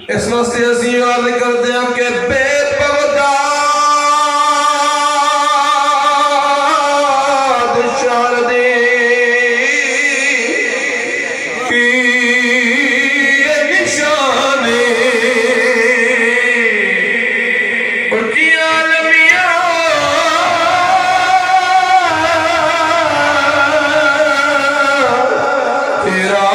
इस वास्ते असीं अर्ज करते हैं कि बेबगदाद शहर दी की निशानी उच्ची आलमिया तेरा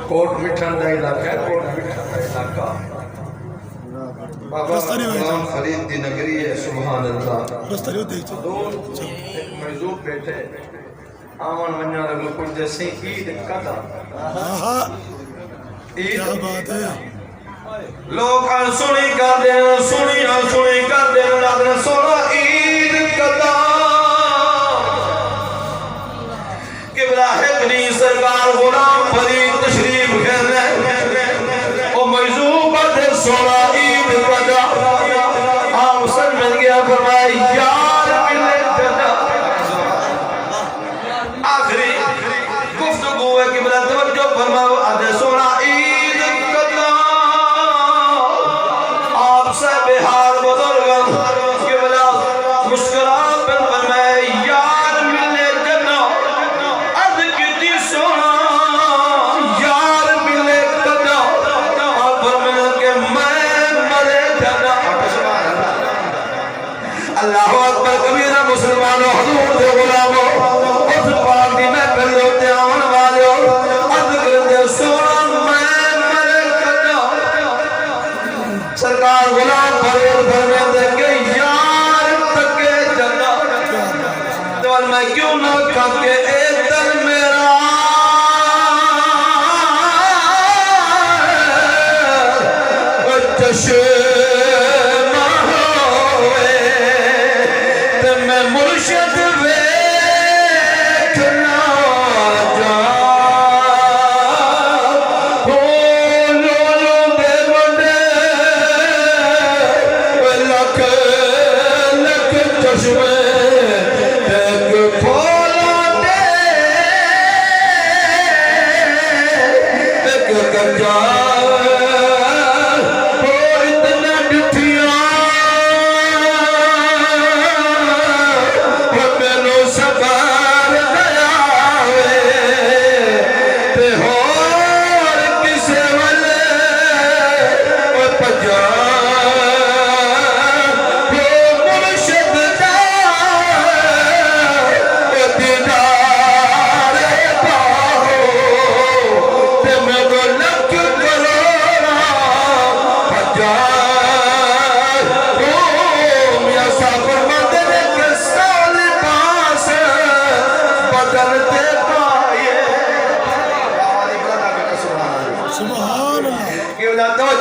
कोट मिठन का इलाका है, कोट मिठन का इलाका बाबा गुलाम फरीद दी नगरी है। सुभान अल्लाह। दो एक मजदूर बैठे आवन वन्या लगो कुछ जैसे ईद कदा ईद क्या बात है। लोग सुनी कर दे रात सोना ईद कदा किबला है बनी सरकार गुलाम फरीद तशरीफ कहने ओ मजदूर दे सोना ईद कदा आप सब मिल गया फरमाए यार मिले जना। आखिरी गुफ्तगू है कि बला तवज्जो फरमाओ आदे सोना ईद कदा आप से बिहार बुजुर्ग कि बला मुस्कुरात पर फरमाए यार मिले जना। अर्ज की सोना यार मिले कदा आप फरमाए कि मैं मरे जना। अल्लाह अकबर कबीरा मुसलमानों हुजूर दे गुलामों उस पाक दी मैं कर लो ते आवन वाले अर्ज कर दे सोना मैं मरे कदा। सरकार गुलाम फरीद फरमाते कि यार तके जना तो मैं क्यों ना खाके ए दल मेरा चशे मुर्शद वेखना जा हो लो दे बड़े लख लख चश्मे एक खोला दे एक गंजा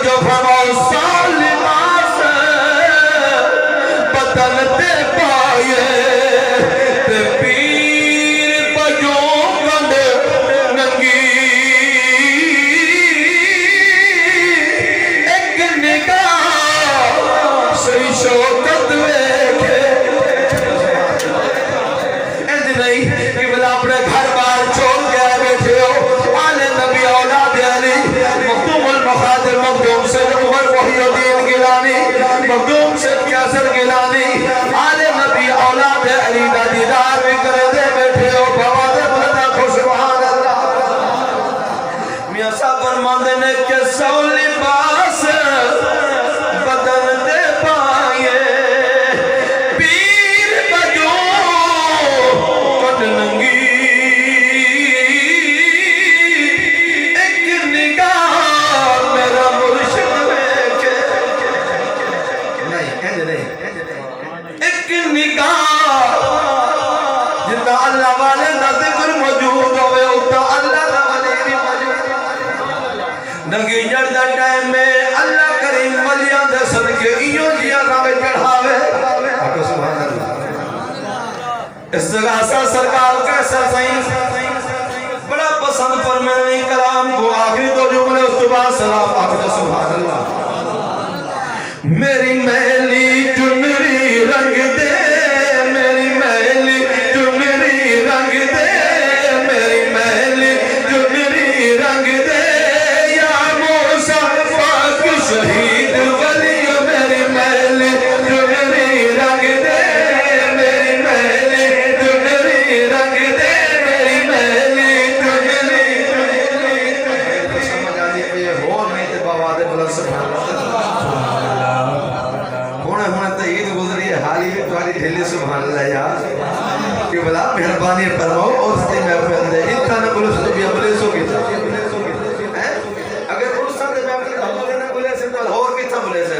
जो फरमाओ सालिमास बदलते पाए ते पीर बजो गंद नंगी एक निगाह सही शौकत वेखे इंज नहीं कि बोला अपने घर बार छोड़ के बैठे हो आले नबी औलाद अली मखदूमुल मखादिर मखदूम से मियां साहब फरमाते ने कि सौ लिबास बदन दे पाए पीर बजो कट नंगी एक निगाह मेरा मुर्शिद वेखे नहीं एक निगाह जितना अल्लाह वाले दा जिक्र मौजूद होवे उतना अल्लाह दा वली भी मौजूद नंगी जड़ दा टाइम में अल्लाह करीम वलियां दे सदके इयो जिया रंग चढ़ावे आको सुभान अल्लाह। इस्तिगासा सरकार कैसा सही बड़ा पसंद फरमाने कलाम को आखिरी दो जुमले उस तो बाद सलाम आको सुभान अल्लाह। मेरी मैली चुनरी रंग दे मेरी मैली चुनरी रंग दे मेरी मैली चुनरी रंग दे या मूसा पाक शहीद वली मेरी मैली चुनरी रंग दे मेरी मैली चुनरी रंग दे मेरी मैली चुनरी समझ आ रही है ये हो नहीं तो बाबा दे बुलंद सुभान अल्लाह। ईद गुजरी है हाल ही में तुम्हारी ढीली सुभान अल्लाह यार कि बोला मेहरबानी फरमाओ और सही महफिल दे इतना न बोलो तो भी बोले सो की हैं अगर उस साथ महफिल हम लोग ने बोले से तो और भी था बोले से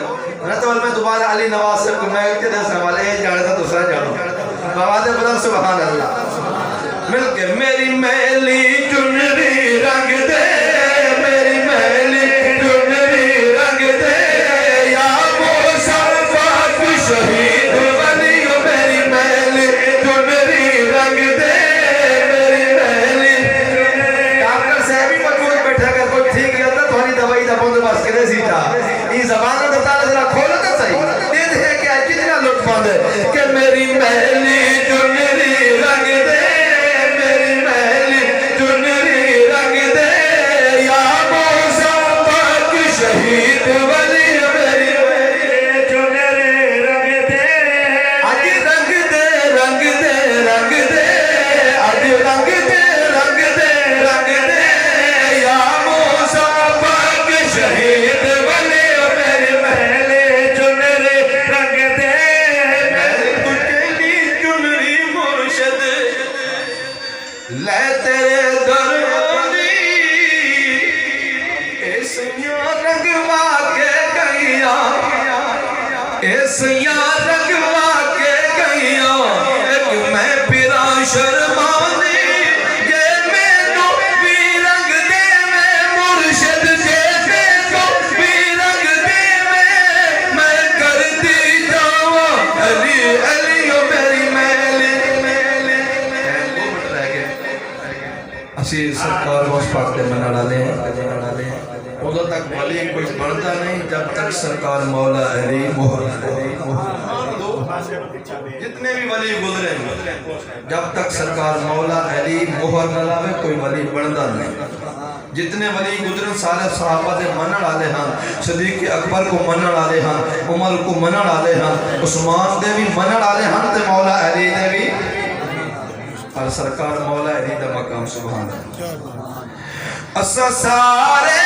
ना तो मैं दोबारा अली नवाज से को मैं के दस वाले एक जाने था दूसरा जानो बाबा दे बोला सुभान अल्लाह मिलके मेरी मैली चुनरी रंग दे मेरी मैली चुनरी रंग दे या मूसा शहीद वली मेरी मैली चुनरी रंग दे मेरी मैली डॉक्टर साहब ही मजबूत बैठा कर कोई ठीक है तो थोड़ी दवाई दा बंदोबस्त करे सीता ई जबान तो ताला जरा खोलो तो सही दे दे क्या कितना लुत्फ आंदे कि मेरी मैली चुनरी रंग दे मेरी मैली चुनरी रंग दे या मूसा पाक शहीद वली मेरी रंगवा के गईया एक मैं पिरा शर्मानी ये मैनू भी रंग दे मैं मुर्शिद जे को भी रंग दे मैं कर दी जावा अली अली ओ मेरी मैली असी सरकार वास पाक दे मना डाले उधर तक वली कोई बनता नहीं जब तक सरकार मौला अली मोहर जितने भी वली गुजरे जब तक सरकार मौला अली मोहर न लावे कोई वली बनता नहीं। जितने वली गुजरे सारे सहाबा दे मनण वाले हैं सदीक अकबर को मनण वाले हैं उमर को मनण वाले हैं उस्मान दे भी मनण वाले हैं ते मौला अली दे भी और सरकार मौला अली दा मकाम सुभान अल्लाह। असा सारे